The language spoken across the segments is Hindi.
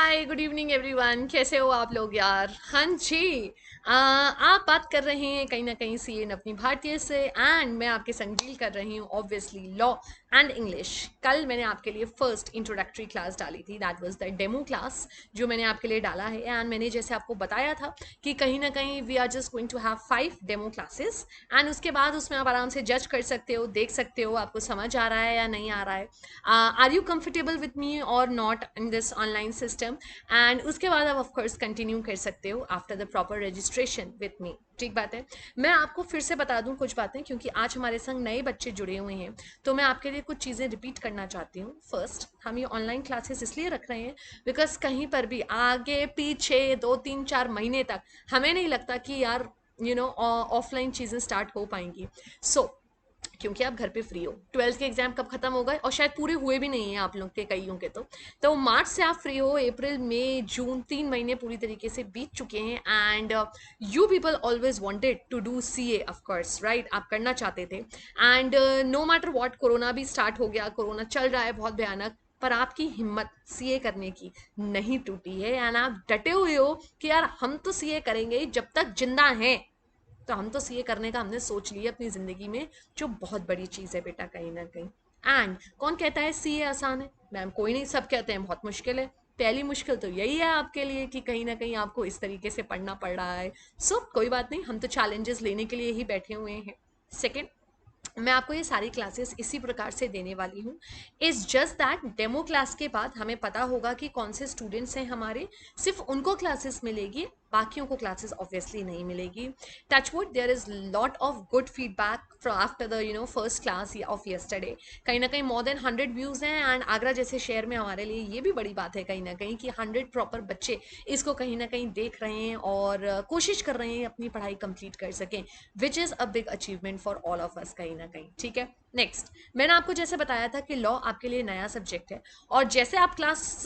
हाय गुड इवनिंग एवरीवन, कैसे हो आप लोग यार। हाँ जी। आप बात कर रहे हैं कहीं ना कहीं सी एन अपनी भारतीय से, एंड मैं आपके संग डील कर रही हूँ ऑब्वियसली लॉ एंड इंग्लिश। कल मैंने आपके लिए फर्स्ट इंट्रोडक्टरी क्लास डाली थी, that was the demo class जो मैंने आपके लिए डाला है। एंड मैंने जैसे आपको बताया था कि कहीं ना कहीं we are just going to have 5 demo classes, and उसके बाद उसमें आप आराम से जज कर सकते हो, देख सकते हो आपको समझ आ रहा है या नहीं आ रहा है, are you comfortable with me और not in this online system. And उसके बाद आप ऑफकोर्स कंटिन्यू कर सकते हो after the proper registration with me. ठीक बात है। मैं आपको फिर से बता दूं कुछ बातें, क्योंकि आज हमारे संग नए बच्चे जुड़े हुए हैं, तो मैं आपके लिए कुछ चीज़ें रिपीट करना चाहती हूँ। फर्स्ट, हम ये ऑनलाइन क्लासेस इसलिए रख रहे हैं बिकॉज कहीं पर भी आगे पीछे 2 3 4 महीने तक हमें नहीं लगता कि यार ऑफलाइन चीज़ें स्टार्ट हो पाएंगी। सो क्योंकि आप घर पे फ्री हो, ट्वेल्थ के एग्जाम कब खत्म हो गए और शायद पूरे हुए भी नहीं है आप लोग के कईयों के। तो मार्च से आप फ्री हो, अप्रैल मई जून 3 महीने पूरी तरीके से बीत चुके हैं। And you people always wanted to do CA, of course right, आप करना चाहते थे। And no matter what, corona भी स्टार्ट हो गया, कोरोना चल रहा है बहुत भयानक, पर आपकी हिम्मत सीए करने की नहीं टूटी है। एंड आप डटे हुए हो कि यार हम तो सीए करेंगे जब तक जिंदा हैं। तो हम तो सीए करने का हमने सोच लिया अपनी जिंदगी में, जो बहुत बड़ी चीज है बेटा कहीं ना कहीं। एंड कौन कहता है सीए आसान है? मैम कोई नहीं, सब कहते हैं बहुत मुश्किल है। पहली मुश्किल तो यही है आपके लिए कि कहीं ना कहीं आपको इस तरीके से पढ़ना पड़ रहा है। सो कोई बात नहीं, हम तो चैलेंजेस लेने के लिए ही बैठे हुए हैं। सेकेंड, मैं आपको ये सारी क्लासेस इसी प्रकार से देने वाली हूँ। Is just that demo class के बाद हमें पता होगा कि कौन से स्टूडेंट्स हैं हमारे, सिर्फ उनको क्लासेस मिलेगी, बाकियों को क्लासेस ऑब्वियसली नहीं मिलेगी। Touchwood, there is lot of good feedback after the first class of yesterday. कहीं ना कहीं मोर देन 100 व्यूज हैं, एंड आगरा जैसे शहर में हमारे लिए ये भी बड़ी बात है कहीं ना कहीं कि 100 प्रॉपर बच्चे इसको कहीं ना कहीं देख रहे हैं और कोशिश कर रहे हैं अपनी पढ़ाई कंप्लीट कर सकें, which is a big achievement for all of us कहीं ना कहीं। ठीक है। नेक्स्ट, मैंने आपको जैसे बताया था कि लॉ आपके लिए नया सब्जेक्ट है, और जैसे आप क्लास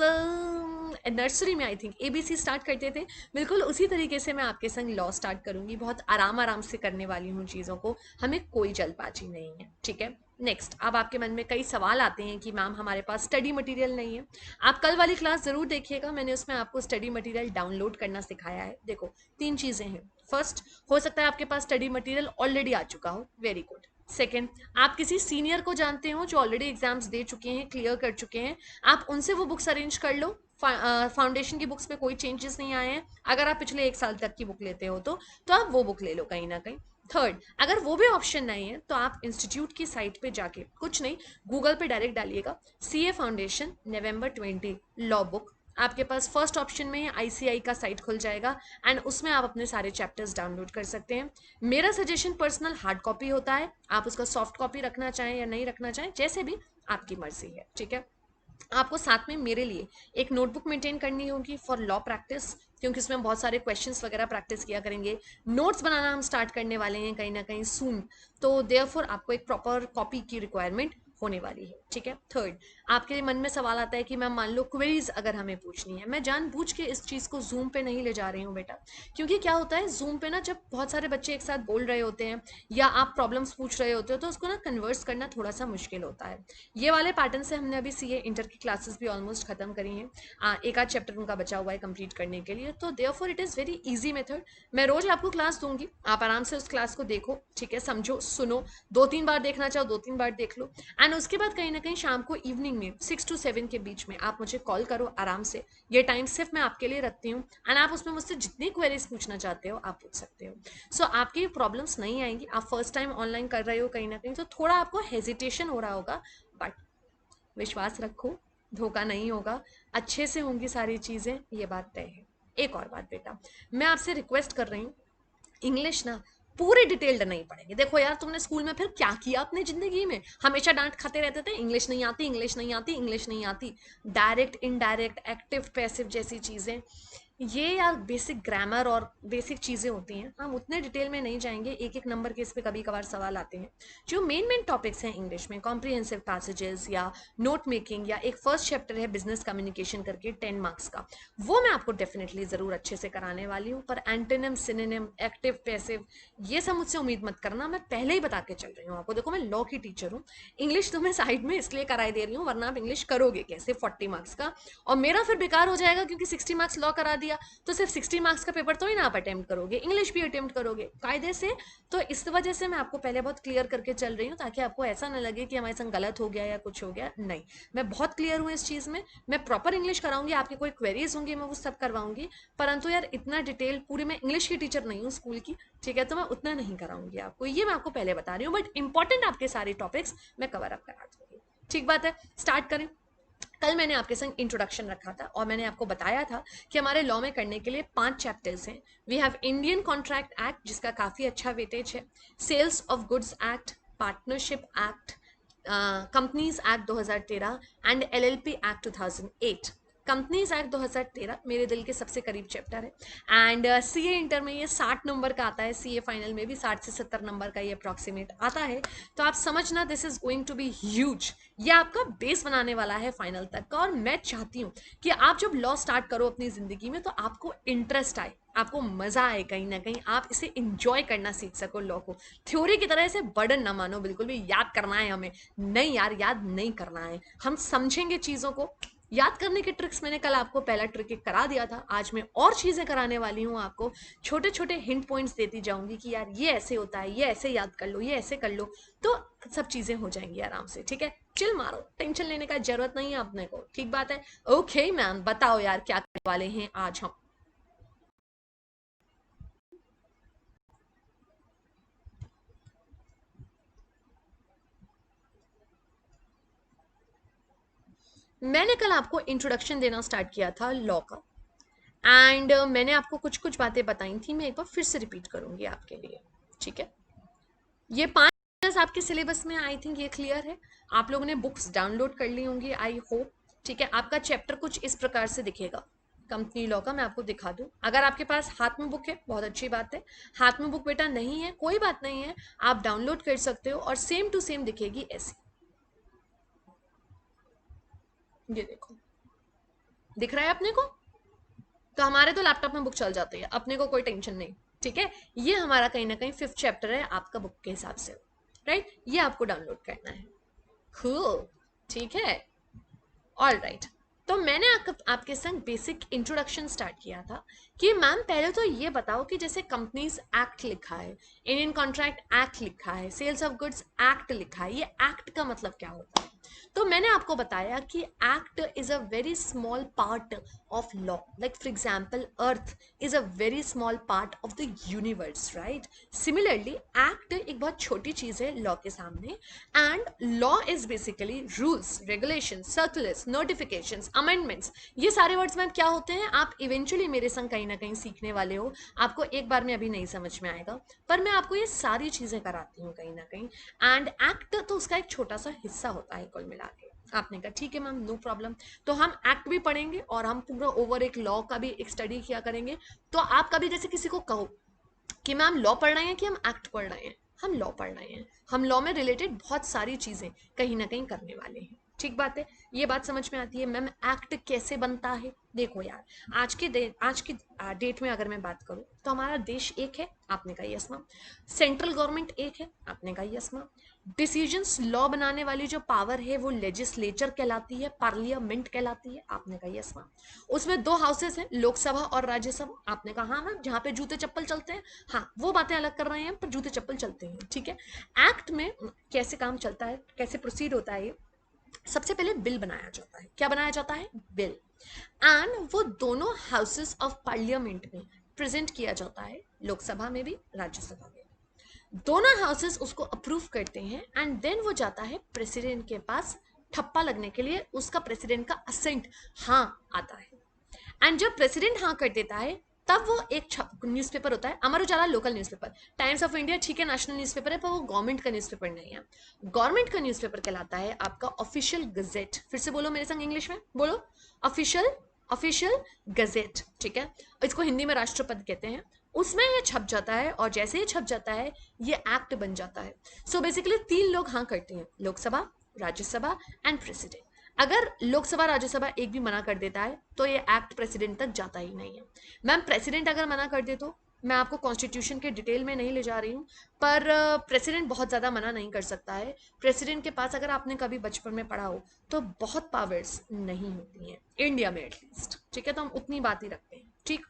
नर्सरी में आई थिंक एबीसी स्टार्ट करते थे, बिल्कुल उसी तरीके से मैं आपके संग लॉ स्टार्ट करूंगी। बहुत आराम आराम से करने वाली हूँ चीज़ों को, हमें कोई जल्दबाजी नहीं है। ठीक है। नेक्स्ट, अब आपके मन में कई सवाल आते हैं कि मैम हमारे पास स्टडी मटेरियल नहीं है। आप कल वाली क्लास जरूर देखिएगा, मैंने उसमें आपको स्टडी मटेरियल डाउनलोड करना सिखाया है। देखो, 3 चीजें हैं। फर्स्ट, हो सकता है आपके पास स्टडी मटेरियल ऑलरेडी आ चुका हो, वेरी गुड। सेकेंड, आप किसी सीनियर को जानते हो जो ऑलरेडी एग्जाम्स दे चुके हैं, क्लियर कर चुके हैं, आप उनसे वो बुक्स अरेंज कर लो। फाउंडेशन की बुक्स में कोई चेंजेस नहीं आए हैं, अगर आप पिछले 1 साल तक की बुक लेते हो तो आप वो बुक ले लो कहीं ना कहीं। थर्ड, अगर वो भी ऑप्शन नहीं है तो आप इंस्टीट्यूट की साइट पे जाके कुछ नहीं, गूगल पे डायरेक्ट डालिएगा CA foundation November 20 law book. आपके पास फर्स्ट ऑप्शन में आईसीआई का साइट खुल जाएगा, एंड उसमें आप अपने सारे चैप्टर्स डाउनलोड कर सकते हैं। मेरा सजेशन पर्सनल हार्ड कॉपी होता है, आप उसका सॉफ्ट कॉपी रखना चाहें या नहीं रखना चाहें, जैसे भी आपकी मर्जी है। ठीक है। आपको साथ में मेरे लिए एक नोटबुक मेंटेन करनी होगी फॉर लॉ प्रैक्टिस, क्योंकि उसमें हम बहुत सारे क्वेश्चंस वगैरह प्रैक्टिस किया करेंगे। नोट्स बनाना हम स्टार्ट करने वाले हैं कहीं ना कहीं सून, तो देयरफॉर आपको एक प्रॉपर कॉपी की रिक्वायरमेंट होने वाली है। ठीक है। थर्ड, आपके मन में सवाल आता है कि मैम मान लो क्वेरीज अगर हमें पूछनी है, मैं जानबूझ के इस चीज़ को जूम पे नहीं ले जा रही हूँ बेटा, क्योंकि क्या होता है जूम पे ना, जब बहुत सारे बच्चे एक साथ बोल रहे होते हैं या आप प्रॉब्लम्स पूछ रहे होते हो, तो उसको ना कन्वर्स करना थोड़ा सा मुश्किल होता है। ये वाले पैटर्न से हमने अभी सीए इंटर की क्लासेस भी ऑलमोस्ट खत्म करी हैं, एक आध चैप्टर उनका बचा हुआ है कंप्लीट करने के लिए, तो therefore it is very easy method. मैं रोज आपको क्लास दूंगी, आप आराम से उस क्लास को देखो, ठीक है, समझो, सुनो, 2 3 बार देखना चाहो 2 3 बार देख लो। एंड उसके बाद कहीं ना कहीं शाम को इवनिंग में 6 to 7 के बीच में आप मुझे कॉल करो आराम से, ये टाइम सिर्फ मैं आपके लिए रखती हूँ, एंड आप उसमें मुझसे जितनी क्वेरीज पूछना चाहते हो आप पूछ सकते हो। सो आपकी प्रॉब्लम्स नहीं आएंगी। आप फर्स्ट टाइम ऑनलाइन कर रहे हो कहीं ना कहीं, तो थोड़ा आपको हेजिटेशन हो रहा होगा, बट विश्वास रखो, धोखा नहीं होगा, अच्छे से होंगी सारी चीज़ें, ये बात तय है। एक और बात बेटा, मैं आपसे रिक्वेस्ट कर रही हूँ, इंग्लिश ना पूरी डिटेल्ड नहीं पढ़ेंगे। देखो यार, तुमने स्कूल में फिर क्या किया अपनी जिंदगी में, हमेशा डांट खाते रहते थे, इंग्लिश नहीं आती, इंग्लिश नहीं आती, इंग्लिश नहीं आती। डायरेक्ट, इनडायरेक्ट, एक्टिव, पैसिव जैसी चीजें ये यार बेसिक ग्रामर और बेसिक चीज़ें होती हैं, हम उतने डिटेल में नहीं जाएंगे, एक एक नंबर के इस पे कभी कभार सवाल आते हैं। जो मेन मेन टॉपिक्स हैं इंग्लिश में, कॉम्प्रिहेंसिव पैसेजेस या नोट मेकिंग, या एक फर्स्ट चैप्टर है बिजनेस कम्युनिकेशन करके 10 मार्क्स का, वो मैं आपको डेफिनेटली ज़रूर अच्छे से कराने वाली हूँ। पर एंटोनिम, सिनोनिम, एक्टिव, पैसिव, ये सब मुझसे उम्मीद मत करना, मैं पहले ही बता के चल रही हूँ आपको। देखो मैं लॉ की टीचर हूँ, इंग्लिश तो मैं साइड में इसलिए कराई दे रही हूँ, वरना आप इंग्लिश करोगे कैसे 40 मार्क्स का, और मेरा फिर बेकार हो जाएगा, क्योंकि 60 मार्क्स लॉ करा दिया तो सिर्फ 60 मार्क्स का पेपर तो ही ना आप अटेम्प्ट करोगे, इंग्लिश भी अटेम्प्ट करोगे कायदे से। तो इस वजह से मैं आपको पहले बहुत क्लियर करके चल रही हूँ, ताकि आपको ऐसा ना लगे कि हमारे संग गलत हो गया या कुछ हो गया। नहीं, मैं बहुत क्लियर हूँ इस चीज़ में, मैं प्रॉपर इंग्लिश कराऊंगी, आपकी कोई क्वेरीज होंगी मैं वो सब करवाऊंगी, परंतु यार इतना डिटेल पूरी, मैं इंग्लिश की टीचर नहीं हूँ स्कूल की, ठीक है, तो मैं उतना नहीं कराऊंगी आपको, ये मैं आपको पहले बता रही हूँ, बट इंपॉर्टेंट आपके सारे टॉपिक्स मैं कवर अप करा दूंगी। ठीक बात है, स्टार्ट करें। कल मैंने आपके संग इंट्रोडक्शन रखा था और मैंने आपको बताया था कि हमारे लॉ में करने के लिए 5 चैप्टर्स हैं। We have Indian contract act, जिसका काफ़ी अच्छा वेटेज है, sales of goods act, partnership act, companies act 2013 and LLP act 2008। Companies act 2013 मेरे दिल के सबसे करीब चैप्टर है, एंड सीए इंटर में ये 60 नंबर का आता है, सीए फाइनल में भी 60 से 70 नंबर का ये अप्रॉक्सीमेट आता है। तो आप समझना, this is going to be huge, ये आपका बेस बनाने वाला है फाइनल तक का। और मैं चाहती हूँ कि आप जब लॉ स्टार्ट करो अपनी जिंदगी में, तो आपको इंटरेस्ट आए, आपको मजा आए, कहीं ना कहीं आप इसे इंजॉय करना सीख सको लॉ को। थ्योरी की तरह इसे बर्डन ना मानो, बिल्कुल भी याद करना है हमें, नहीं यार याद नहीं करना है, हम समझेंगे चीजों को। याद करने के ट्रिक्स मैंने कल आपको पहला ट्रिक एक करा दिया था, आज मैं और चीजें कराने वाली हूँ आपको, छोटे छोटे हिंट पॉइंट्स देती जाऊंगी कि यार ये ऐसे होता है, ये ऐसे याद कर लो, ये ऐसे कर लो, तो सब चीजें हो जाएंगी आराम से। ठीक है, चिल मारो, टेंशन लेने का जरूरत नहीं है अपने को, ठीक बात है। ओके मैम, बताओ यार क्या करने वाले हैं आज हम। मैंने कल आपको इंट्रोडक्शन देना स्टार्ट किया था लॉ का, एंड मैंने आपको कुछ कुछ बातें बताई थी, मैं एक बार फिर से रिपीट करूंगी आपके लिए। ठीक है, ये 5 चैप्टर्स आपके सिलेबस में, आई थिंक ये क्लियर है। आप लोगों ने बुक्स डाउनलोड कर ली होंगी, आई होप। ठीक है, आपका चैप्टर कुछ इस प्रकार से दिखेगा, कंपनी लॉ का। मैं आपको दिखा दूं, अगर आपके पास हाथ में बुक है बहुत अच्छी बात है, हाथ में बुक बेटा नहीं है कोई बात नहीं है, आप डाउनलोड कर सकते हो, और सेम टू सेम दिखेगी ऐसी। ये देखो, दिख रहा है अपने को? तो हमारे तो लैपटॉप में बुक चल जाती है, अपने को कोई टेंशन नहीं। ठीक है, ये हमारा कहीं ना कहीं 5th चैप्टर है आपका बुक के हिसाब से, राइट, ये आपको डाउनलोड करना है। Cool, ठीक है, ऑल राइट। तो मैंने आपके संग बेसिक इंट्रोडक्शन स्टार्ट किया था कि मैम पहले तो ये बताओ कि जैसे कंपनीज एक्ट लिखा है, इंडियन कॉन्ट्रैक्ट एक्ट लिखा है, सेल्स ऑफ गुड्स एक्ट लिखा है, ये एक्ट का मतलब क्या होता है? तो मैंने आपको बताया कि act is a very small part of law, like for example earth is a very small part of the universe, right. Similarly act एक बहुत छोटी चीज है लॉ के सामने, and law is basically rules, regulation, circulars, notifications, amendments. ये सारे वर्ड्स में क्या होते हैं आप इवेंचुअली मेरे संग कहीं ना कहीं सीखने वाले हो, आपको एक बार में अभी नहीं समझ में आएगा, पर मैं आपको ये सारी चीजें कराती हूँ कहीं ना कहीं, एंड एक्ट तो उसका एक छोटा सा हिस्सा होता है कुल मिला के। आपने कहा ठीक है मैम, नो प्रॉब्लम। तो हम एक्ट भी पढ़ेंगे और हम पूरा ओवर एक लॉ का भी एक स्टडी किया करेंगे। तो आप कभी जैसे किसी को कहो कि मैम लॉ पढ़ रहे हैं कि हम एक्ट पढ़ रहे हैं, हम लॉ पढ़ रहे हैं, हम लॉ में रिलेटेड बहुत सारी चीजें कहीं ना कहीं करने वाले हैं। ठीक बात है, ये बात समझ में आती है। मैम एक्ट कैसे बनता है? देखो यार, आज की डेट में अगर मैं बात करूं तो हमारा देश एक है, आपने कहा यस मैम। सेंट्रल गवर्नमेंट एक है, आपने कहा यस मैम। डिसीजंस लॉ बनाने वाली जो पावर है वो लेजिस्लेचर कहलाती है, पार्लियामेंट कहलाती है, आपने कहा यस मैम। उसमें 2 हाउसेस हैं, लोकसभा और राज्यसभा, आपने कहा हाँ मैम, जहाँ पे जूते चप्पल चलते हैं। हाँ, वो बातें अलग कर रहे हैं, पर जूते चप्पल चलते हैं, ठीक है। एक्ट में कैसे काम चलता है, कैसे प्रोसीड होता है ये, सबसे पहले बिल बनाया जाता है। क्या बनाया जाता है? बिल। एंड वो दोनों हाउसेस ऑफ पार्लियामेंट में प्रेजेंट किया जाता है, लोकसभा में भी राज्यसभा में। दोनों हाउसेस उसको अप्रूव करते हैं, एंड देन वो जाता है प्रेसिडेंट के पास ठप्पा लगने के लिए, उसका प्रेसिडेंट का असेंट हाँ आता है। एंड जब प्रेसिडेंट हाँ कर देता है, तब वो एक न्यूज़पेपर होता है, Amar Ujala local newspaper, Times of India ठीक है नेशनल न्यूज़पेपर है, पर वो गवर्नमेंट का न्यूज़पेपर नहीं है। गवर्नमेंट का न्यूज़पेपर कहलाता है आपका ऑफिशियल गजेट। फिर से बोलो मेरे संग इंग्लिश में, बोलो ऑफिशियल ऑफिशियल गजेट, ठीक है, इसको हिंदी में राष्ट्रपति कहते हैं, उसमें ये छप जाता है और जैसे ही छप जाता है ये एक्ट बन जाता है। सो बेसिकली 3 लोग हाँ करते हैं, लोकसभा, राज्यसभा एंड प्रेसिडेंट। अगर लोकसभा राज्यसभा एक भी मना कर देता है तो ये एक्ट प्रेसिडेंट तक जाता ही नहीं है। मैम प्रेसिडेंट अगर मना कर दे तो मैं आपको कॉन्स्टिट्यूशन के डिटेल में नहीं ले जा रही हूँ, पर प्रेसिडेंट बहुत ज़्यादा मना नहीं कर सकता है। प्रेसिडेंट के पास अगर आपने कभी बचपन में पढ़ा हो तो बहुत पावर्स नहीं होती हैं इंडिया में एटलीस्ट, ठीक है, तो हम उतनी बात ही रखते हैं, ठीक।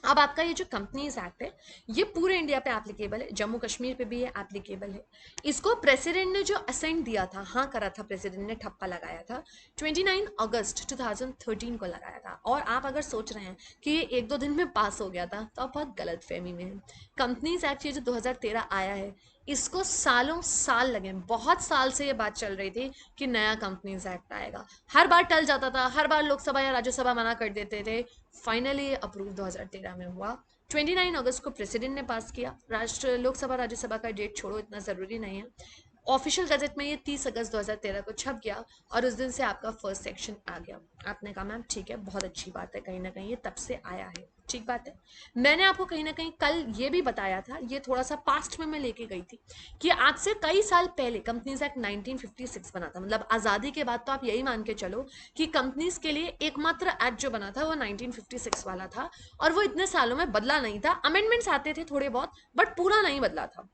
अब आपका ये जो कंपनीज एक्ट है ये पूरे इंडिया पे एप्लीकेबल है, जम्मू कश्मीर पे भी ये एप्लीकेबल है। इसको प्रेसिडेंट ने जो असेंट दिया था, हाँ करा था प्रेसिडेंट ने, ठप्पा लगाया था 29 अगस्त 2013 को लगाया था। और आप अगर सोच रहे हैं कि ये एक दो दिन में पास हो गया था तो आप बहुत गलत फहमी में हैं। कंपनीज एक्ट ये जो 2013 आया है इसको सालों साल लगे, बहुत साल से ये बात चल रही थी कि नया कंपनीज एक्ट आएगा, हर बार टल जाता था, हर बार लोकसभा या राज्यसभा मना कर देते थे। फाइनली अप्रूव 2013 में हुआ, 29 अगस्त को प्रेसिडेंट ने पास किया। राष्ट्र लोकसभा राज्यसभा का डेट छोड़ो, इतना ज़रूरी नहीं है। ऑफिशियल गजट में ये 30 अगस्त 2013 को छप गया और उस दिन से आपका फर्स्ट सेक्शन आ गया। आपने कहा मैम ठीक है, बहुत अच्छी बात है, कहीं ना कहीं ये तब से आया है, ठीक बात है। मैंने आपको कहीं ना कहीं कल ये भी बताया था, ये थोड़ा सा पास्ट में मैं लेके गई थी कि आज से कई साल पहले कंपनीज एक्ट 1956 बना था, मतलब आज़ादी के बाद तो आप यही मान के चलो कि कंपनीज के लिए एकमात्र एक्ट जो बना था वो 1956 वाला था। और वो इतने सालों में बदला नहीं था, अमेंडमेंट्स आते थे थोड़े बहुत, बट पूरा नहीं बदला था।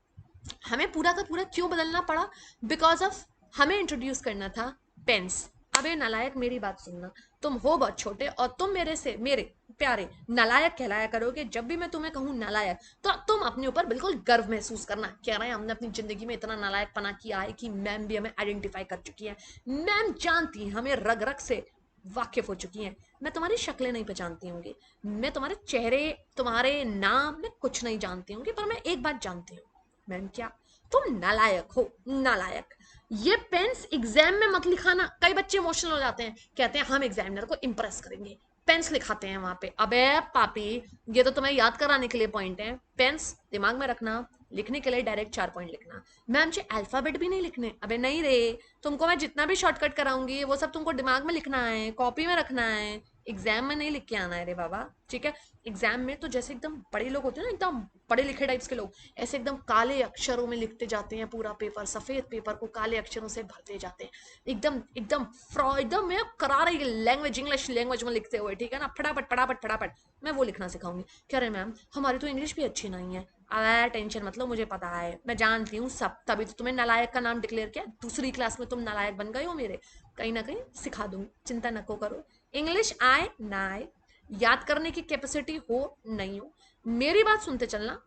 हमें पूरा का पूरा क्यों बदलना पड़ा? बिकॉज ऑफ हमें इंट्रोड्यूस करना था पेन्स। अब ये नालायक मेरी बात सुनना, तुम हो बहुत छोटे और तुम मेरे से, मेरे प्यारे, नालायक कहलाया करोगे। जब भी मैं तुम्हें कहूँ नालायक तो तुम अपने ऊपर बिल्कुल गर्व महसूस करना, कह रहे हैं हमने अपनी जिंदगी में इतना नालायक पना किया है कि मैम भी हमें आइडेंटिफाई कर चुकी है, मैम जानती हैं, हमें रग रग से वाकिफ हो चुकी हैं। मैं तुम्हारी शक्लें नहीं पहचानती होंगी, मैं तुम्हारे चेहरे, तुम्हारे नाम में कुछ नहीं जानती होंगी, पर मैं एक बात जानती हूँ। मैम क्या? तुम नालायक हो, नालायक। ये पेन्स एग्जाम में मत लिखाना, कई बच्चे इमोशनल हो जाते हैं, कहते हैं हम एग्जामिनर को इंप्रेस करेंगे, पेन्स लिखाते हैं वहां पे। अबे पापी, ये तो तुम्हें याद कराने के लिए पॉइंट है, पेन्स दिमाग में रखना, लिखने के लिए डायरेक्ट 4 पॉइंट लिखना। मैम जी अल्फाबेट भी नहीं लिखने? अबे नहीं रे, तुमको मैं जितना भी शॉर्टकट कराऊंगी वो सब तुमको दिमाग में लिखना है, कॉपी में रखना है, एग्जाम में नहीं लिख के आना है रे बाबा, ठीक है। एग्जाम में तो जैसे एकदम बड़े लोग होते हैं ना, एकदम पढ़े लिखे टाइप्स के लोग, ऐसे एकदम काले अक्षरों में लिखते जाते हैं, पूरा पेपर, सफेद पेपर को काले अक्षरों से भरते जाते हैं, एकदम एकदम एकदम मैं करा रही लैंग्वेज, इंग्लिश लैंग्वेज में लिखते हुए, ठीक है ना, फटाफट फटाफट फटाफट। मैं वो लिखना सिखाऊंगी। कह रहे मैम हमारी तो इंग्लिश भी अच्छी नहीं है। अरे टेंशन मत लो, मुझे पता है, मैं जानती हूँ सब, तभी तो तुम्हें नालायक का नाम डिक्लेयर किया, दूसरी क्लास में तुम नालायक बन गए हो मेरे, कहीं ना कहीं सिखा दूंगी, चिंता नको करो। इंग्लिश आए ना आए, याद करने की कैपेसिटी हो नहीं हो, मेरी बात सुनते चलना,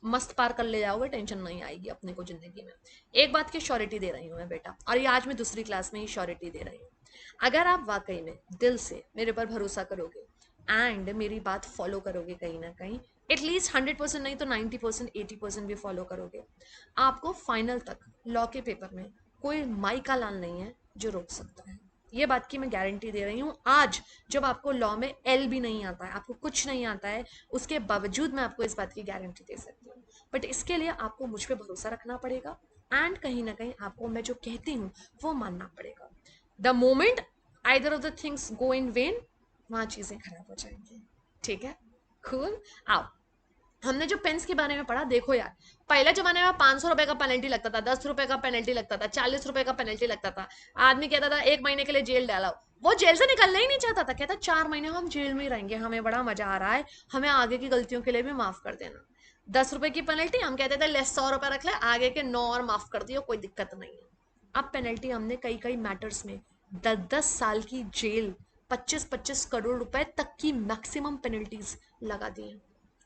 मस्त पार कर ले जाओगे, टेंशन नहीं आएगी अपने को जिंदगी में। एक बात की श्योरिटी दे रही हूँ मैं बेटा, और ये आज मैं दूसरी क्लास में ही श्योरिटी दे रही हूँ। अगर आप वाकई में दिल से मेरे पर भरोसा करोगे एंड मेरी बात फॉलो करोगे कहीं ना कहीं, एटलीस्ट 100% नहीं तो 90% 80% भी फॉलो करोगे, आपको फाइनल तक लॉ के पेपर में कोई माई का लाल नहीं है जो रोक सकता है। ये बात की मैं गारंटी दे रही हूँ। आज जब आपको लॉ में एल भी नहीं आता है, आपको कुछ नहीं आता है, उसके बावजूद मैं आपको इस बात की गारंटी दे सकती हूँ। बट इसके लिए आपको मुझ पर भरोसा रखना पड़ेगा एंड कहीं ना कहीं आपको मैं जो कहती हूँ वो मानना पड़ेगा। The moment either of the things go in when, वहाँ चीज़ें खराब हो जाएंगी, ठीक है। कूल। आओ, हमने जो पेन्स के बारे में पढ़ा, देखो यार, पहले जमाने में 500 रुपए का पेनल्टी लगता था, 10 रुपए का पेनल्टी लगता था, 40 रुपए का पेनल्टी लगता था। आदमी कहता था 1 महीने के लिए जेल डाला, वो जेल से निकलना ही नहीं चाहता था, कहता 4 महीने हम जेल में ही रहेंगे, हमें बड़ा मजा आ रहा है, हमें आगे की गलतियों के लिए भी माफ कर देना। 10 रुपए की पेनल्टी, हम कहते थे ले 100 रुपए रख ले, आगे के 9 और माफ कर दियो, कोई दिक्कत नहीं है। अब पेनल्टी हमने कई कई मैटर्स में 10-10 साल की जेल, 25-25 करोड़ रुपए तक की मैक्सिमम पेनल्टीज लगा दी हैं।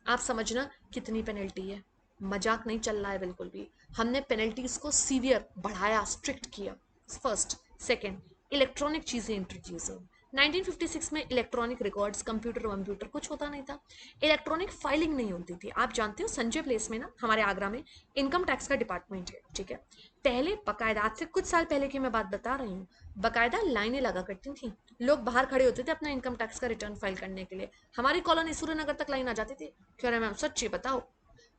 आप समझना कितनी पेनल्टी है, मजाक नहीं चल रहा है बिल्कुल भी। हमने पेनल्टीज को सीवियर बढ़ाया, स्ट्रिक्ट किया। फर्स्ट, सेकंड, इलेक्ट्रॉनिक चीजें इंट्रोड्यूस हुई। 1956 में इलेक्ट्रॉनिक रिकॉर्ड्स, कंप्यूटर वंप्यूटर कुछ होता नहीं था, इलेक्ट्रॉनिक फाइलिंग नहीं होती थी। आप जानते हो संजय प्लेस में ना, हमारे आगरा में इनकम टैक्स का डिपार्टमेंट है, ठीक है। पहले बकायदा, आज से कुछ साल पहले की मैं बात बता रही हूँ, बकायदा लाइनें लगा करती थी, लोग बाहर खड़े होते थे अपना इनकम टैक्स का रिटर्न फाइल करने के लिए। हमारी कॉलोनी सूर्यनगर तक लाइन आ जाती थी। कह रहे मैम सच्ची बताओ,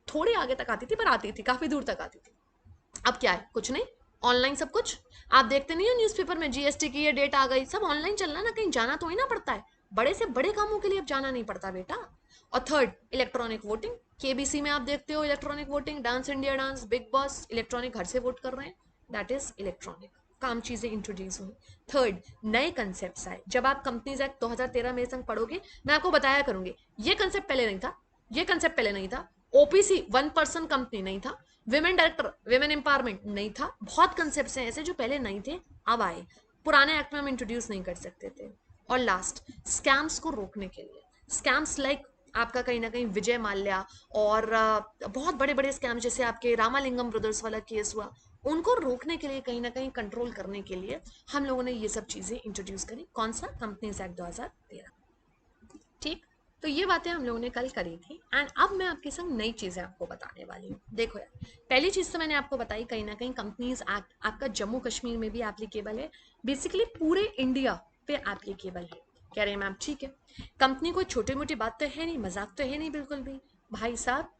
थोड़ी आगे तक आती थी पर आती थी, काफी दूर तक आती थी। अब क्या है, कुछ नहीं, ऑनलाइन सब कुछ। आप देखते नहीं हो न्यूज़पेपर में जीएसटी की ये डेट आ गई, सब ऑनलाइन चल रहा है ना, कहीं जाना तो ही ना पड़ता है। बड़े से बड़े कामों के लिए अब जाना नहीं पड़ता बेटा। और थर्ड, इलेक्ट्रॉनिक वोटिंग। केबीसी में आप देखते हो electronic voting, dance India dance, big boss, electronic घर से वोट कर रहे हैं, दैट इज इलेक्ट्रॉनिक। काम चीजें इंट्रोड्यूस हुई। थर्ड, नए कंसेप्ट आए। जब आप कंपनीज एक्ट 2013 मेरे संग पढ़ोगे, मैं आपको बताया करूंगी ये कंसेप्ट पहले नहीं था, ये कंसेप्ट पहले नहीं था। ओपीसी 1 पर्सन कंपनी नहीं था, विमेन डायरेक्टर, विमेन एम्पावरमेंट नहीं था। बहुत कंसेप्ट हैं ऐसे जो पहले नहीं थे, अब आए। पुराने एक्ट में हम इंट्रोड्यूस नहीं कर सकते थे। और लास्ट, स्कैम्स को रोकने के लिए, स्कैम्स लाइक आपका कहीं ना कहीं विजय माल्या और बहुत बड़े बड़े स्कैम जैसे आपके रामालिंगम ब्रदर्स वाला केस हुआ, उनको रोकने के लिए, कहीं ना कहीं कंट्रोल करने के लिए हम लोगों ने ये सब चीजें इंट्रोड्यूस करी। कौन सा? Companies act 2013। ठीक, तो ये बातें हम लोगों ने कल करी थी। एंड अब मैं आपके संग नई चीजें आपको बताने वाली हूँ। देखो यार, पहली चीज तो मैंने आपको बताई, कहीं ना कहीं कंपनीज एक्ट आपका जम्मू कश्मीर में भी एप्लीकेबल है, बेसिकली पूरे इंडिया पे एप्लीकेबल है। कह रहे हैं मैम ठीक है, कंपनी कोई छोटी मोटी बात तो है नहीं, मजाक तो है नहीं बिल्कुल भी। भाई साहब,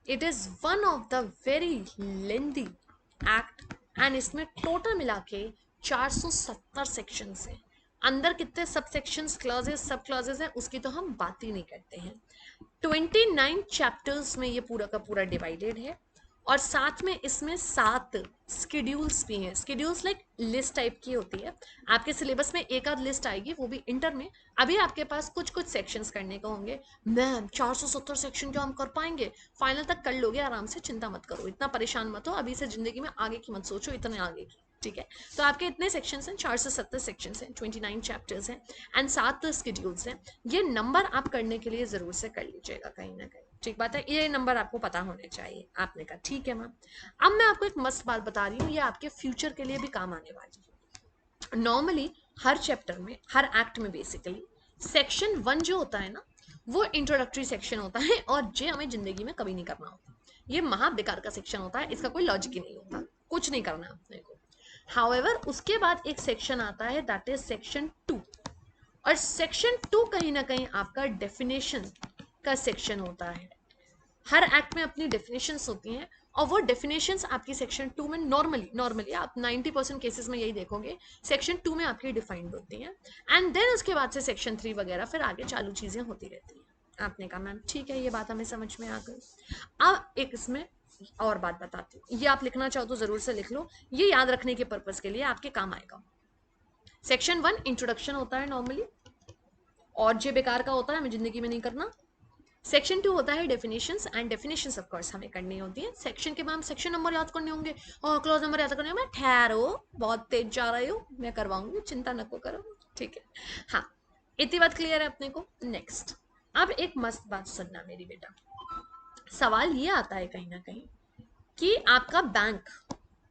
it is one of the very lengthy act, and इसमें टोटल मिला के 470 सेक्शंस हैं। अंदर कितने सब सेक्शंस, क्लॉजेस, सब क्लॉजेस हैं, उसकी तो हम बात ही नहीं करते हैं। 29 चैप्टर्स में ये पूरा का पूरा डिवाइडेड है। और साथ में इसमें 7 स्केड्यूल्स भी हैं। स्केड्यूल्स लाइक लिस्ट टाइप की होती है। आपके सिलेबस में एक आध लिस्ट आएगी, वो भी इंटर में। अभी आपके पास कुछ कुछ सेक्शंस करने को होंगे। मैम 470 सेक्शन क्या हम कर पाएंगे? फाइनल तक कर लोगे आराम से, चिंता मत करो, इतना परेशान मत हो। अभी से जिंदगी में आगे की मत सोचो, इतने आगे की। ठीक है, तो आपके इतने सेक्शंस हैं, 470 सेक्शंस हैं, 29 चैप्टर्स हैं एंड 7 स्केड्यूल्स हैं। ये नंबर आप करने के लिए जरूर से कर लीजिएगा कहीं ना कहीं। ठीक बात है, ये नंबर आपको पता होने चाहिए। आपने कहा ठीक है मैम। अब मैं आपको एक मस्त बात बता रही हूँ, ये आपके फ्यूचर के लिए भी काम आने वाली है। नॉर्मली हर चैप्टर में, हर एक्ट में बेसिकली सेक्शन 1 जो होता है ना, वो इंट्रोडक्टरी सेक्शन होता है, और ये हमें जिंदगी में कभी नहीं करना होता। ये महा बेकार का सेक्शन होता है, इसका कोई लॉजिक ही नहीं होता, कुछ नहीं करना अपने को। हाउएवर उसके बाद एक सेक्शन आता है, दैट इज सेक्शन 2। और सेक्शन 2 कहीं ना कहीं आपका डेफिनेशन का सेक्शन होता है। हर एक्ट में अपनी डेफिनेशंस होती हैं, और वो डेफिनेशंस आपकी सेक्शन 2 में नॉर्मली आप 90% केसेस में यही देखोगे, सेक्शन 2 में आपकी डिफाइंड होती हैं। एंड देन उसके बाद से सेक्शन 3 वगैरह फिर आगे चालू चीजें होती रहती हैं। आपने कहा मैम ठीक है, ये बात हमें समझ में आ गई। अब एक इसमें और बात बताती हूँ, ये आप लिखना चाहो तो जरूर से लिख लो, ये याद रखने के पर्पज के लिए आपके काम आएगा। सेक्शन 1 इंट्रोडक्शन होता है नॉर्मली, और जे बेकार का होता है, हमें जिंदगी में नहीं करना। सेक्शन 2 होता है definitions, and definitions of course हमें करनी होती है। सेक्शन के बाद सेक्शन नंबर याद करने होंगे और क्लॉज नंबर याद करने होंगे। ठहरो, बहुत तेज जा रही हो, मैं करवाऊंगी, चिंता नको करो। ठीक है, हाँ, इतनी बात क्लियर है अपने को। नेक्स्ट, अब एक मस्त बात सुनना मेरी बेटा। सवाल ये आता है कहीं ना कहीं कि आपका बैंक,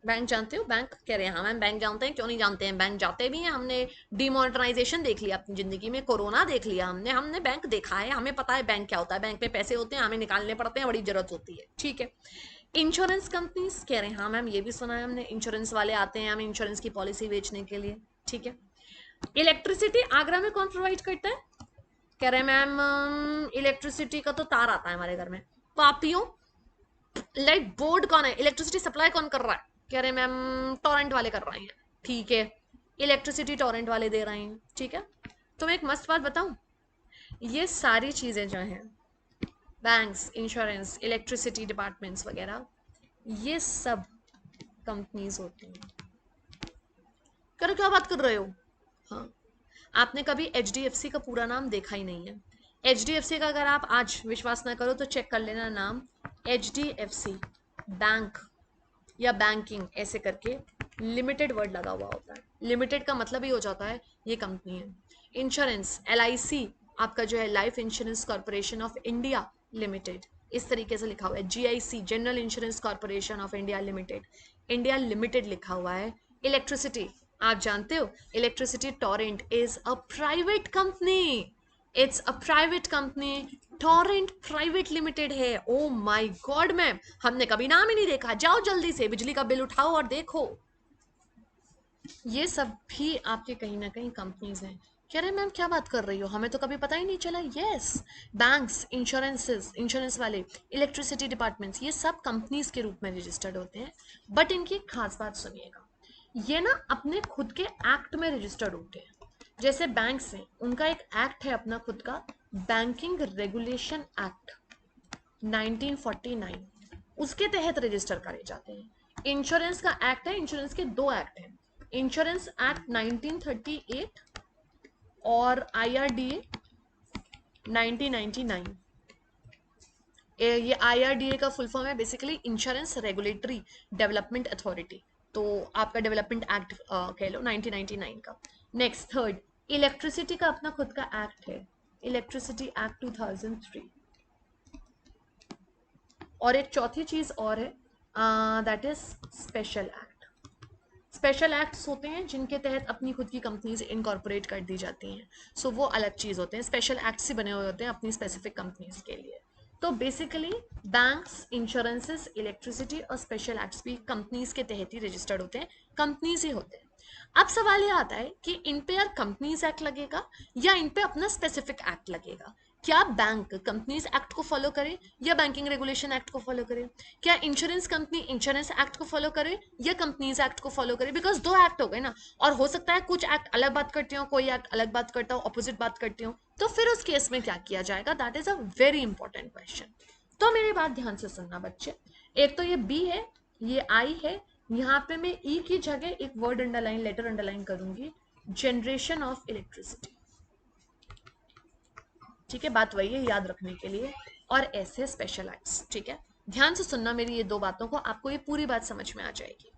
बैंक जानते हो? बैंक कह रहे हैं हाँ मैम बैंक जानते हैं, क्यों नहीं जानते हैं, बैंक जाते भी हैं। हमने डिमोनेटाइजेशन देख लिया अपनी जिंदगी में, कोरोना देख लिया हमने, हमने बैंक देखा है, हमें पता है बैंक क्या होता है। बैंक में पैसे होते हैं, हमें निकालने पड़ते हैं, बड़ी जरूरत होती है। ठीक है, इंश्योरेंस कंपनीज कह रहे हैं हाँ मैम ये भी सुना है हमने, इंश्योरेंस वाले आते हैं हमें इंश्योरेंस की पॉलिसी बेचने के लिए। ठीक है, इलेक्ट्रिसिटी आगरा में कौन प्रोवाइड करता है? कह रहे हैं मैम इलेक्ट्रिसिटी का तो तार आता है हमारे घर में। पापियों, लाइट बोर्ड कौन है, इलेक्ट्रिसिटी सप्लाई कौन कर रहा है? कह रहे मैम टोरेंट वाले कर रहे हैं। ठीक है, इलेक्ट्रिसिटी टोरेंट वाले दे रहे हैं। ठीक है, तो मैं एक मस्त बात बताऊं, ये सारी चीजें जो हैं, बैंक्स, इंश्योरेंस, इलेक्ट्रिसिटी डिपार्टमेंट्स वगैरह, ये सब कंपनीज होती हैं। करो क्या बात कर रहे हो? हाँ, आपने कभी HDFC का पूरा नाम देखा ही नहीं है। HDFC का अगर आप आज विश्वास ना करो तो चेक कर लेना नाम, HDFC बैंक या बैंकिंग ऐसे करके लिमिटेड वर्ड लगा हुआ होता है। लिमिटेड का मतलब ही हो जाता है ये कंपनी है। इंश्योरेंस, LIC आपका जो है life insurance corporation of India limited, इस तरीके से लिखा हुआ है। GIC general insurance corporation of India limited, India limited लिखा हुआ है। इलेक्ट्रिसिटी आप जानते हो, electricity Torrent is a private company, it's a private company, Torrent private limited है। ओ माय गॉड मैम, हमने कभी नाम ही नहीं देखा, जाओ जल्दी से बिजली का बिल उठाओ और देखो। ये सब भी आपके कहीं ना कहीं कंपनीज हैं। कह रहे मैम क्या बात कर रही हो, हमें तो कभी पता ही नहीं चला। यस, बैंक्स, इंश्योरेंसेस, इंश्योरेंस वाले, इलेक्ट्रिसिटी डिपार्टमेंट्स, ये सब कंपनीज के रूप में रजिस्टर्ड होते हैं। बट इनकी एक खास बात सुनिएगा, ये ना अपने खुद के एक्ट में रजिस्टर्ड होते हैं। जैसे बैंक्स हैं, उनका एक एक्ट है अपना खुद का, बैंकिंग रेगुलेशन एक्ट 1949, उसके तहत रजिस्टर करे जाते हैं। इंश्योरेंस का एक्ट है, इंश्योरेंस के दो एक्ट हैं, इंश्योरेंस एक्ट 1938 और IRDA 1999। ये IRDA का फुल फॉर्म है basically insurance regulatory development authority, तो आपका डेवलपमेंट एक्ट कह लो 1999 का। नेक्स्ट थर्ड, इलेक्ट्रिसिटी का अपना खुद का एक्ट है, इलेक्ट्रिसिटी एक्ट 2003। और एक चौथी चीज और है, that is special act. Special acts होते हैं जिनके तहत अपनी खुद की कंपनीज इनकॉर्पोरेट कर दी जाती हैं, सो वो अलग चीज होते हैं, स्पेशल एक्ट्स ही बने हुए होते हैं अपनी स्पेसिफिक कंपनीज के लिए। तो बेसिकली बैंक्स, इंश्योरेंसेस, इलेक्ट्रिसिटी और स्पेशल एक्ट्स भी कंपनीज के तहत ही रजिस्टर्ड होते हैं, कंपनीज ही होते हैं। अब सवाल ये आता है कि इन पे यार कंपनीज एक्ट लगेगा या इन पे अपना स्पेसिफिक एक्ट लगेगा। क्या बैंक कंपनीज एक्ट को फॉलो करे या बैंकिंग रेगुलेशन एक्ट को फॉलो करे? क्या इंश्योरेंस कंपनी इंश्योरेंस एक्ट को फॉलो करे या कंपनीज एक्ट को फॉलो करे? बिकॉज दो एक्ट हो गए ना, और हो सकता है कुछ एक्ट अलग बात करते हो, कोई एक्ट अलग बात करता हो, ऑपोजिट बात करते हो, तो फिर उस केस में क्या किया जाएगा? That is a very important question. तो मेरी बात ध्यान से सुनना बच्चे, एक तो ये बी है, ये आई है, यहाँ पे मैं ई की जगह एक वर्ड अंडरलाइन, लेटर अंडरलाइन करूंगी, जनरेशन ऑफ इलेक्ट्रिसिटी। ठीक है, बात वही है याद रखने के लिए। और ऐसे स्पेशल एक्ट्स, ठीक है, ध्यान से सुनना मेरी ये दो बातों को, आपको ये पूरी बात समझ में आ जाएगी।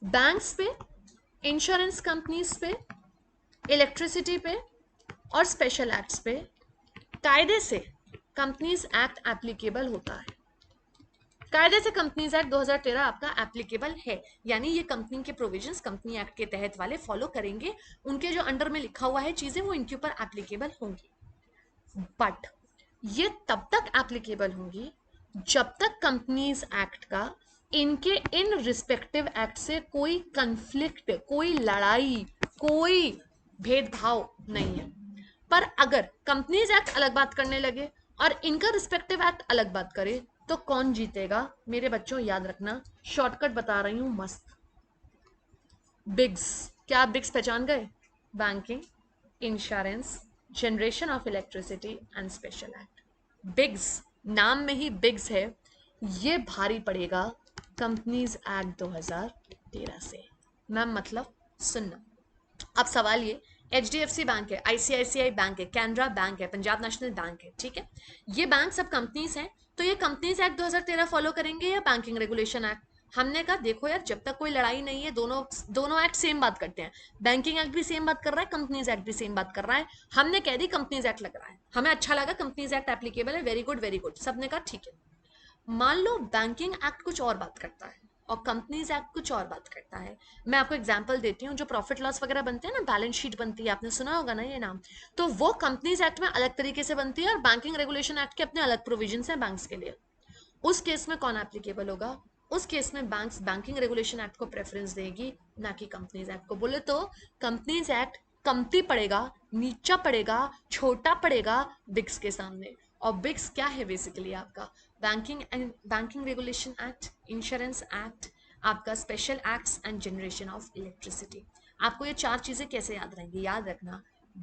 बैंक्स पे, इंश्योरेंस कंपनीज पे, इलेक्ट्रिसिटी पे और स्पेशल एक्ट्स पे कायदे से कंपनीज एक्ट एप्लीकेबल होता है। कायदे से कंपनीज एक्ट 2013 आपका एप्लीकेबल है, यानी ये कंपनी के प्रोविजंस कंपनी एक्ट के तहत वाले फॉलो करेंगे, उनके जो अंडर में लिखा हुआ है चीजें वो इनके ऊपर एप्लीकेबल होंगी। बट ये तब तक एप्लीकेबल होंगी जब तक कंपनीज एक्ट का इनके इन रिस्पेक्टिव एक्ट से कोई कंफ्लिक्ट, कोई लड़ाई, कोई भेदभाव नहीं है। पर अगर कंपनीज एक्ट अलग बात करने लगे और इनका रिस्पेक्टिव एक्ट अलग बात करे, तो कौन जीतेगा? मेरे बच्चों याद रखना, शॉर्टकट बता रही हूं मस्त, बिग्स। क्या आप बिग्स पहचान गए? Banking, insurance, generation of electricity and special act. Bigs, नाम में ही बिग्स है, ये भारी पड़ेगा कंपनीज एक्ट 2013 से। मैम मतलब सुनना, अब सवाल ये, HDFC बैंक है, ICICI बैंक है, कैनरा बैंक है, पंजाब नेशनल बैंक है, ठीक है, ये बैंक सब कंपनीज हैं, तो ये कंपनीज एक्ट 2013 फॉलो करेंगे या बैंकिंग रेगुलेशन एक्ट? हमने कहा देखो यार, जब तक कोई लड़ाई नहीं है, दोनों दोनों एक्ट सेम बात करते हैं, बैंकिंग एक्ट भी सेम बात कर रहा है, कंपनीज एक्ट भी सेम बात कर रहा है। हमने कह दी कंपनीज एक्ट लग रहा है, हमें अच्छा लगा, कंपनीज एक्ट एप्लीकेबल है, वेरी गुड वेरी गुड, सबने कहा ठीक है। मान लो बैंकिंग एक्ट कुछ और बात करता है और कंपनीज एक्ट कुछ और बात करता है। मैं आपको एग्जांपल देती हूँ, जो प्रॉफिट लॉस वगैरह बनते हैं ना, बैलेंस शीट बनती है, आपने सुना होगा ना ये नाम, तो वो कंपनीज एक्ट में अलग तरीके से बनती है और बैंकिंग रेगुलेशन एक्ट के अपने अलग प्रोविजन हैं बैंक्स के लिए। उस केस में कौन एप्लीकेबल होगा? उस केस में बैंक्स बैंकिंग रेगुलेशन एक्ट को प्रेफरेंस देगी, ना कि कंपनीज एक्ट को। बोले तो कंपनीज एक्ट कमती पड़ेगा, नीचा पड़ेगा, छोटा पड़ेगा बिग्स के सामने। और बिग्स क्या है बेसिकली? आपका banking regulation act, insurance act, आपका special acts and generation of electricity. आपको ये चार चीजें कैसे याद रहेंगी? याद रखना,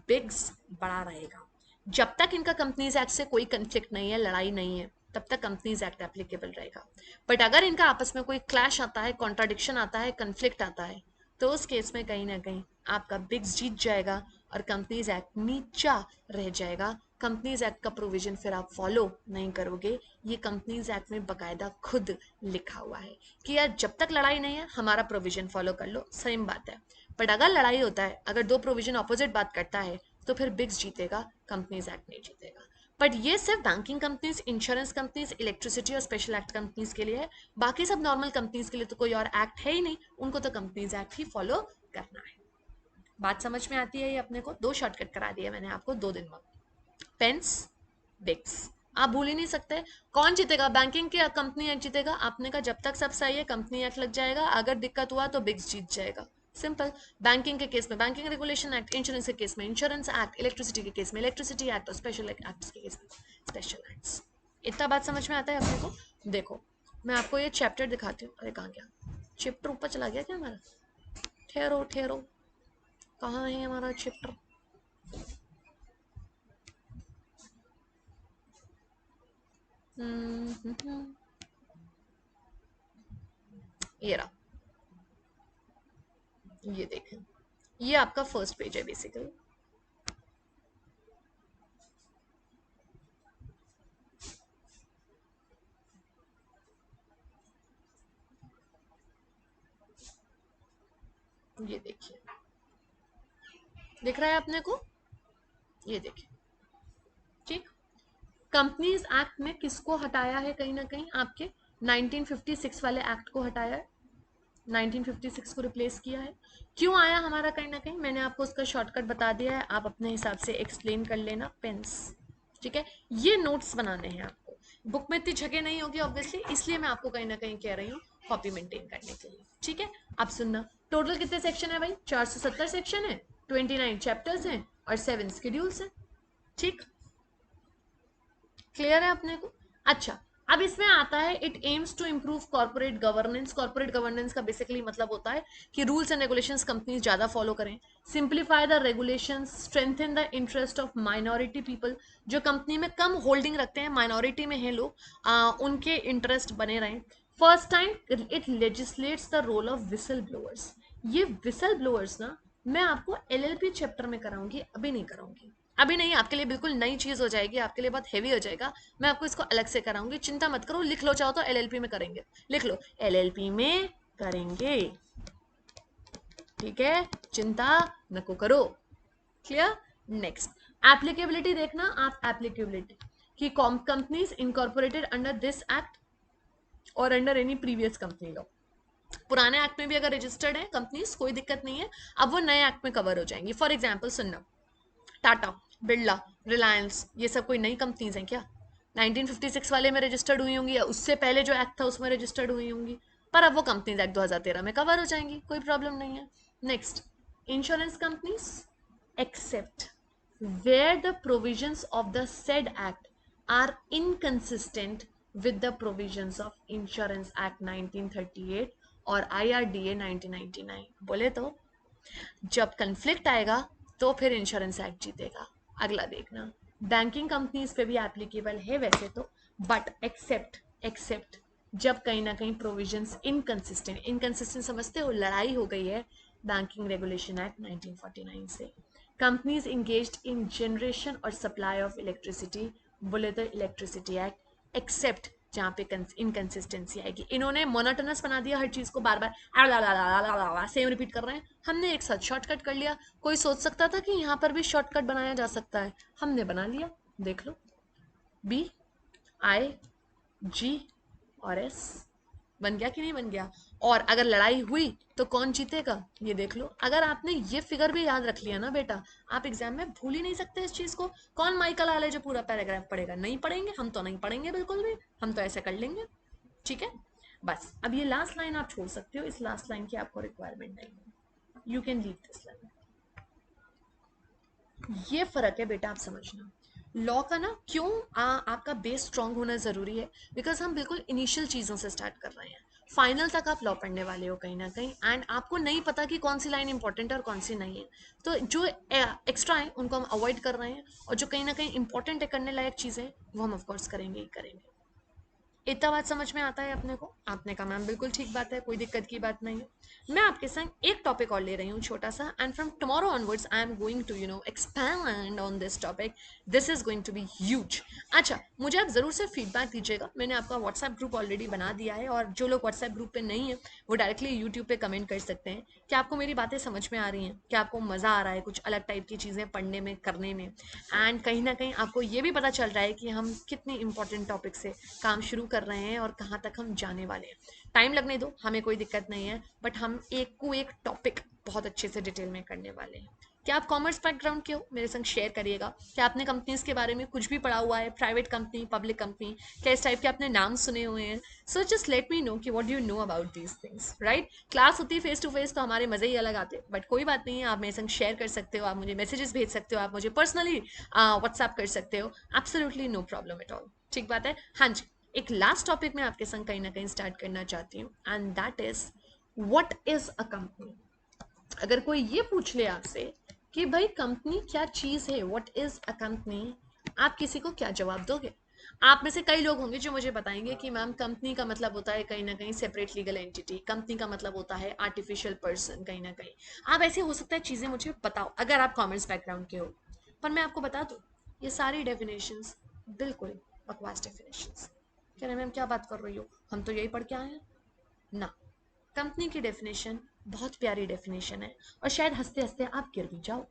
बिग्स बड़ा रहेगा, जब तक इनका कंपनीज एक्ट से कोई कंफ्लिक्ट नहीं है, लड़ाई नहीं है, तब तक कंपनीज एक्ट एप्लीकेबल रहेगा। बट अगर इनका आपस में कोई क्लैश आता है, कॉन्ट्राडिक्शन आता है, कंफ्लिक्ट आता है, तो उस केस में कहीं ना कहीं आपका बिग्स जीत जाएगा और कंपनीज एक्ट नीचा रह जाएगा। कंपनीज एक्ट का प्रोविजन फिर आप फॉलो नहीं करोगे, ये कंपनीज एक्ट में बकायदा खुद लिखा हुआ है कि यार जब तक लड़ाई नहीं है हमारा प्रोविजन फॉलो कर लो, सेम बात है। बट अगर लड़ाई होता है, अगर दो प्रोविजन ऑपोजिट बात करता है, तो फिर बिग्स जीतेगा, कंपनीज एक्ट नहीं जीतेगा। बट ये सिर्फ banking companies, insurance companies, electricity और स्पेशल एक्ट कंपनीज के लिए है, बाकी सब नॉर्मल कंपनीज के लिए तो कोई और एक्ट है ही नहीं, उनको तो कंपनीज एक्ट ही फॉलो करना है। बात समझ में आती है? ये अपने को दो शॉर्टकट करा दिया मैंने आपको 2 दिन में। पेंस, बिग्स, आप भूल ही नहीं सकते। कौन जीतेगा? बैंकिंग की कंपनी एक्ट जीतेगा। आपने कहा जब तक सब सही है कंपनी एक्ट लग जाएगा, अगर दिक्कत हुआ तो बिग्स जीत जाएगा, सिंपल। बैंकिंग के केस में बैंकिंग रेगुलेशन एक्ट, इंश्योरेंस के केस में इंश्योरेंस एक्ट, इलेक्ट्रिसिटी के केस में इलेक्ट्रिसिटी एक्ट और स्पेशल एक्ट्स के केस में स्पेशल एक्ट्स। इतना बात समझ में आता है अपने को? देखो मैं आपको ये चैप्टर दिखाती हूँ। अरे कहाँ गया चैप्टर? ऊपर चला गया क्या हमारा? ठहरो ठहरो, कहाँ है हमारा चैप्टर? ये रहा, ये देखें, ये आपका फर्स्ट पेज है बेसिकली। ये देखिए, दिख रहा है अपने को, ये देखिए, ठीक। कंपनीज एक्ट में किसको हटाया है, कहीं ना कहीं आपके 1956 वाले एक्ट को हटाया है, 1956 को रिप्लेस किया है। क्यों आया हमारा, कहीं ना कहीं मैंने आपको उसका शॉर्टकट बता दिया है, आप अपने हिसाब से एक्सप्लेन कर लेना, पेंस, ठीक है। ये नोट्स बनाने हैं आपको, बुक में इतनी जगह नहीं होगी ऑब्वियसली, इसलिए मैं आपको कहीं ना कहीं कह रही हूँ कॉपी मेंटेन करने के लिए, ठीक है। आप सुनना, टोटल कितने सेक्शन है भाई, 470 सेक्शन है, 29 चैप्टर्स हैं और 7 शेड्यूल्स हैं, ठीक, क्लियर है अपने को। अच्छा, अब इसमें आता है, it aims to improve corporate governance. Corporate governance का बेसिकली मतलब होता है कि रूल्स एंड रेगुलेशंस कंपनीज ज्यादा फॉलो करें, simplify the regulations, strengthen the interest of minority people, जो कंपनी में कम होल्डिंग रखते हैं, माइनॉरिटी में हैं लोग, उनके इंटरेस्ट बने रहें। First time it legislates the role of whistle blowers. ये विसल ब्लोअर्स ना मैं आपको एलएलपी चैप्टर में कराऊंगी, अभी नहीं कराऊंगी, अभी नहीं, आपके लिए बिल्कुल नई चीज हो जाएगी, आपके लिए बहुत हेवी हो जाएगा, मैं आपको इसको अलग से कराऊंगी, चिंता मत करो, लिख लो, चाहो तो एलएलपी में करेंगे, लिख लो एलएलपी में करेंगे, ठीक है, चिंता नको करो, क्लियर। नेक्स्ट, एप्लीकेबिलिटी देखना आप, एप्लीकेबिलिटी कि companies incorporated under this act और under any previous company law, पुराने एक्ट में भी अगर रजिस्टर्ड है कंपनीज कोई दिक्कत नहीं है, अब वो नए एक्ट में कवर हो जाएंगी। फॉर एग्जाम्पल सुनना, टाटा, बिरला, रिलायंस, ये सब कोई नई कंपनीज हैं क्या, 1956 वाले में रजिस्टर्ड हुई होंगी या उससे पहले जो एक्ट था उसमें रजिस्टर्ड हुई होंगी, पर अब वो कंपनीज एक्ट 2013 में कवर हो जाएंगी, कोई प्रॉब्लम नहीं है। Next, insurance companies except where the provisions of the said act are inconsistent with the provisions of Insurance Act 1938 और IRDA 1999। बोले तो जब कन्फ्लिक्ट आएगा तो फिर इंश्योरेंस एक्ट जीतेगा। अगला देखना, बैंकिंग कंपनीज पे भी एप्लीकेबल है वैसे तो, बट एक्सेप्ट जब कहीं ना कहीं प्रोविजंस इनकंसिस्टेंट, इनकंसिस्टेंट समझते हो, लड़ाई हो गई है बैंकिंग रेगुलेशन एक्ट 1949 से। कंपनीज इंगेज्ड इन जनरेशन और सप्लाई ऑफ इलेक्ट्रिसिटी, बोले तो इलेक्ट्रिसिटी एक्ट, एक्सेप्ट जहाँ पे इनकंसिस्टेंसी आएगी। इन्होंने मोनोटोनस बना दिया हर चीज को, बार बार सेम रिपीट कर रहे हैं, हमने एक साथ शॉर्टकट कर लिया। कोई सोच सकता था कि यहाँ पर भी शॉर्टकट बनाया जा सकता है, हमने बना लिया, देख लो, BIG और S बन गया कि नहीं बन गया। और अगर लड़ाई हुई तो कौन जीतेगा, ये देख लो। अगर आपने ये फिगर भी याद रख लिया ना बेटा, आप एग्जाम में भूल ही नहीं सकते इस चीज को। कौन माइकल आले जो पूरा पैराग्राफ पढ़ेगा, नहीं पढ़ेंगे, हम तो नहीं पढ़ेंगे बिल्कुल भी, हम तो ऐसे कर लेंगे, ठीक है। बस अब ये लास्ट लाइन आप छोड़ सकते हो, इस लास्ट लाइन की आपको रिक्वायरमेंट नहीं है, you can leave this line. ये फर्क है बेटा, आप समझना। लॉ का ना क्यों आपका बेस स्ट्रांग होना जरूरी है, बिकॉज हम बिल्कुल इनिशियल चीजों से स्टार्ट कर रहे हैं, फाइनल तक आप लॉ पढ़ने वाले हो कहीं ना कहीं, एंड आपको नहीं पता कि कौन सी लाइन इंपॉर्टेंट है और कौन सी नहीं है, तो जो एक्स्ट्रा है उनको हम अवॉइड कर रहे हैं, और जो कहीं ना कहीं इंपॉर्टेंट है, करने लायक चीजें, वो हम ऑफकोर्स करेंगे ही करेंगे। इतना बात समझ में आता है अपने को, आपने कहा मैम बिल्कुल ठीक बात है, कोई दिक्कत की बात नहीं है। मैं आपके संग एक टॉपिक और ले रही हूँ छोटा सा, and from tomorrow onwards I am going to expand on this topic, this is going to be huge. अच्छा, मुझे आप जरूर से फीडबैक दीजिएगा, मैंने आपका व्हाट्सएप ग्रुप ऑलरेडी बना दिया है, और जो लोग व्हाट्सएप ग्रुप पे नहीं है वो डायरेक्टली यूट्यूब पे कमेंट कर सकते हैं कि आपको मेरी बातें समझ में आ रही हैं, क्या आपको मज़ा आ रहा है कुछ अलग टाइप की चीज़ें पढ़ने में, करने में, एंड कहीं ना कहीं आपको ये भी पता चल रहा है कि हम कितनी इंपॉर्टेंट टॉपिक से काम शुरू कर रहे हैं और कहाँ तक हम जाने वाले हैं। टाइम लगने दो, हमें कोई दिक्कत नहीं है, बट हम एक को एक टॉपिक बहुत अच्छे से डिटेल में करने वाले हैं। क्या आप कॉमर्स बैकग्राउंड के हो, मेरे संग शेयर करिएगा, क्या आपने कंपनीज के बारे में कुछ भी पढ़ा हुआ है, प्राइवेट कंपनी, पब्लिक कंपनी, क्या इस टाइप के आपने नाम सुने हुए हैं। So just let me know कि what you know about these things, right. Class होती है फेस टू फेस तो हमारे मजे ही अलग आते हैं, बट कोई बात नहीं है, आप मेरे संग शेयर कर सकते हो, आप मुझे मैसेजेस भेज सकते हो, आप मुझे पर्सनली व्हाट्सएप कर सकते हो, absolutely no problem at all, ठीक बात है। हाँ जी, एक लास्ट टॉपिक मैं आपके संग कहीं ना कहीं स्टार्ट करना चाहती हूँ, and that is what is a company. अगर कोई ये पूछ ले आपसे कि भाई कंपनी क्या चीज है, व्हाट इज अ कंपनी, आप किसी को क्या जवाब दोगे। आप में से कई लोग होंगे जो मुझे बताएंगे कि मैम कंपनी का मतलब होता है कहीं ना कहीं सेपरेट लीगल एंटिटी, कंपनी का मतलब होता है आर्टिफिशियल पर्सन, कहीं ना कहीं आप ऐसे हो सकता है चीजें मुझे बताओ अगर आप कॉमर्स बैकग्राउंड के हो। पर मैं आपको बता दूं, ये सारी डेफिनेशंस बिल्कुल बकवास डेफिनेशंस। कह रहे मैम क्या बात कर रही हो, हम तो यही पढ़ के आए हैं ना। कंपनी की डेफिनेशन बहुत प्यारी डेफिनेशन है, और शायद हंसते हंसते आप गिर भी जाओ।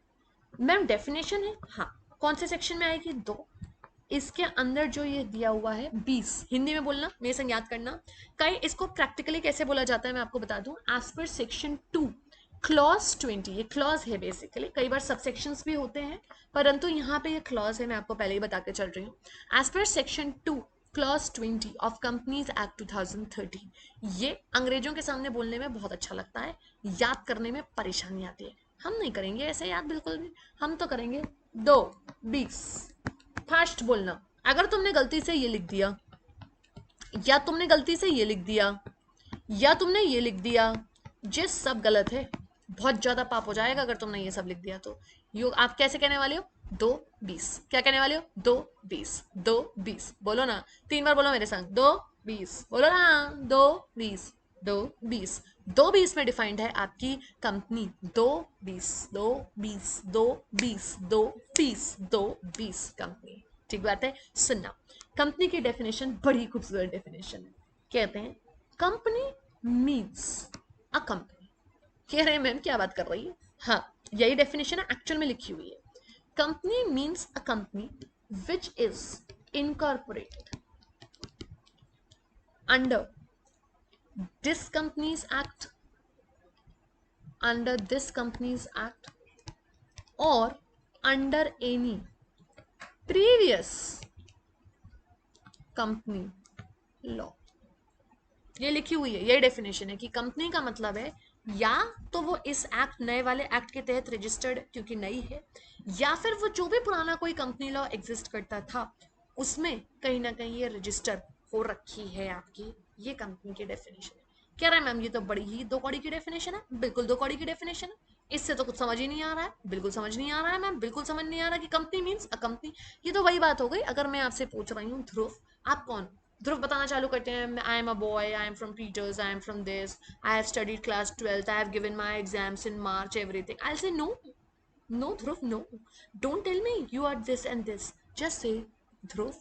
मैम डेफिनेशन है, हाँ कौन से सेक्शन में आएगी, दो। इसके अंदर जो ये दिया हुआ है 20, हिंदी में बोलना मेरे संग याद करना। कई इसको प्रैक्टिकली कैसे बोला जाता है मैं आपको बता दूं, एज पर सेक्शन 2 क्लॉज 20, ये क्लॉज है बेसिकली, कई बार सबसेक्शंस भी होते हैं, परंतु यहाँ पे ये क्लॉज है, मैं आपको पहले ही बता के चल रही हूँ। As per section 2 clause 20 of companies act 2013, ये अंग्रेजों के सामने बोलने में बहुत अच्छा लगता है, याद करने में परेशानी आती है। हम नहीं करेंगे ऐसे याद बिल्कुल भी, हम तो करेंगे 2-20। फास्ट बोलना, अगर तुमने गलती से ये लिख दिया, या तुमने गलती से ये लिख दिया, या तुमने ये लिख दिया, ये सब गलत है। बहुत ज्यादा पाप हो जाएगा अगर तुमने ये सब लिख दिया तो। यू आप कैसे कहने वाले हो, 2-20, क्या कहने वाले हो, 2-20, 2-20, बोलो ना, 3 बार बोलो मेरे संग, 2-20, बोलो ना, 2-20, 2-20। 2-20 में डिफाइंड है आपकी कंपनी, 2-20, 2-20, 2-20, 2-20, 2-20 कंपनी। ठीक बात है, सुनना। कंपनी की डेफिनेशन बड़ी खूबसूरत डेफिनेशन है, कहते हैं कंपनी मीन्स अ कंपनी। कह रहे हैं मैम क्या बात कर रही है, हाँ यही डेफिनेशन है, एक्चुअल में लिखी हुई है। Company means a company which is incorporated under this companies act, under this companies act, और under any previous company law. ये लिखी हुई है, ये डेफिनेशन है कि कंपनी का मतलब है या तो वो इस एक्ट, नए वाले एक्ट के तहत रजिस्टर्ड क्योंकि नई है, या फिर वो जो भी पुराना कोई कंपनी लॉ एग्जिस्ट करता था उसमें कहीं ना कहीं ये रजिस्टर हो रखी है आपकी, ये कंपनी की डेफिनेशन है। कह रहा है मैम ये तो बड़ी ही दो कौड़ी की डेफिनेशन है, बिल्कुल दो कौड़ी की डेफिनेशन है, इससे तो कुछ समझ ही नहीं आ रहा है, बिल्कुल समझ नहीं आ रहा है मैम, बिल्कुल समझ नहीं आ रहा कि कंपनी मीन्स अ कंपनी। ये तो वही बात हो गई, अगर मैं आपसे पूछ रही हूँ ध्रुव आप कौन, ध्रुव बताना चालू करते हैं, I am a boy, I am from Peters, I am from this, I have studied class 12th, I have given my exams in March, everything, I say no, no Dhruv no, don't tell me you are this and this, just say Dhruv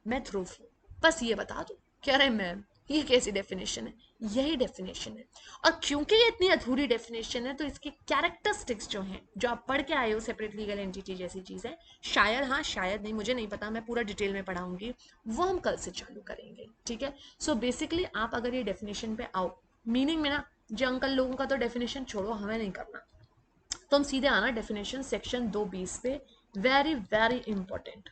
मैं ध्रुव हूँ, बस ये बता दो। कह रहे मैम ये कैसी डेफिनेशन है, यही डेफिनेशन है। और क्योंकि ये इतनी अधूरी डेफिनेशन है तो इसकी कैरेक्टरिस्टिक्स जो हैं, जो आप पढ़ के आए हो सेपरेट लीगल एंटिटी जैसी चीज़ है, शायद, हाँ शायद नहीं, मुझे नहीं पता, मैं पूरा डिटेल में पढ़ाऊंगी, वो हम कल से चालू करेंगे, ठीक है। सो बेसिकली आप अगर ये डेफिनेशन पे आओ, मीनिंग में ना, जो अंकल लोगों का तो डेफिनेशन छोड़ो, हमें नहीं करना, तो हम सीधे आना डेफिनेशन सेक्शन 2-20 पे, very very important.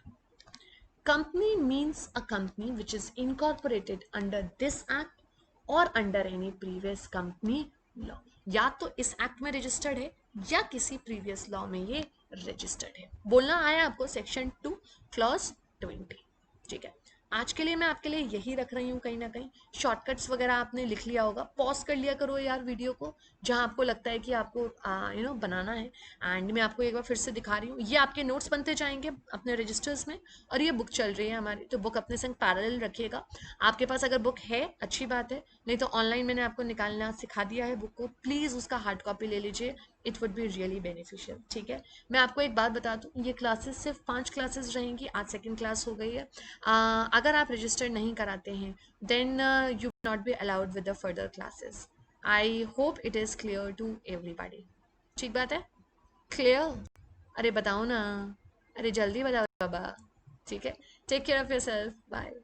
Company means a company which is incorporated under this act or under any previous company law। या तो इस एक्ट में रजिस्टर्ड है या किसी प्रीवियस लॉ में ये रजिस्टर्ड है। बोलना आया आपको सेक्शन 2 क्लॉज 20, ठीक है। आज के लिए मैं आपके लिए यही रख रही हूँ, कहीं ना कहीं शॉर्टकट्स वगैरह आपने लिख लिया होगा, पॉज कर लिया करो यार वीडियो को जहाँ आपको लगता है कि आपको बनाना है। एंड मैं आपको एक बार फिर से दिखा रही हूँ, ये आपके नोट्स बनते जाएंगे अपने रजिस्टर्स में, और ये बुक चल रही है हमारी, तो बुक अपने संग पैरेलल रखिएगा। आपके पास अगर बुक है अच्छी बात है, नहीं तो ऑनलाइन मैंने आपको निकालना सिखा दिया है बुक को, प्लीज़ उसका हार्ड कॉपी ले लीजिए, it would be really beneficial, ठीक है। मैं आपको एक बात बता दूँ, ये क्लासेस सिर्फ 5 क्लासेस रहेंगी, आज सेकेंड क्लास हो गई है। अगर आप रजिस्टर नहीं कराते हैं then you not be allowed with the further classes. I hope it is clear to everybody, ठीक बात है, क्लियर? अरे बताओ ना, अरे जल्दी बताओ बाबा, ठीक है। Take care of your self, bye.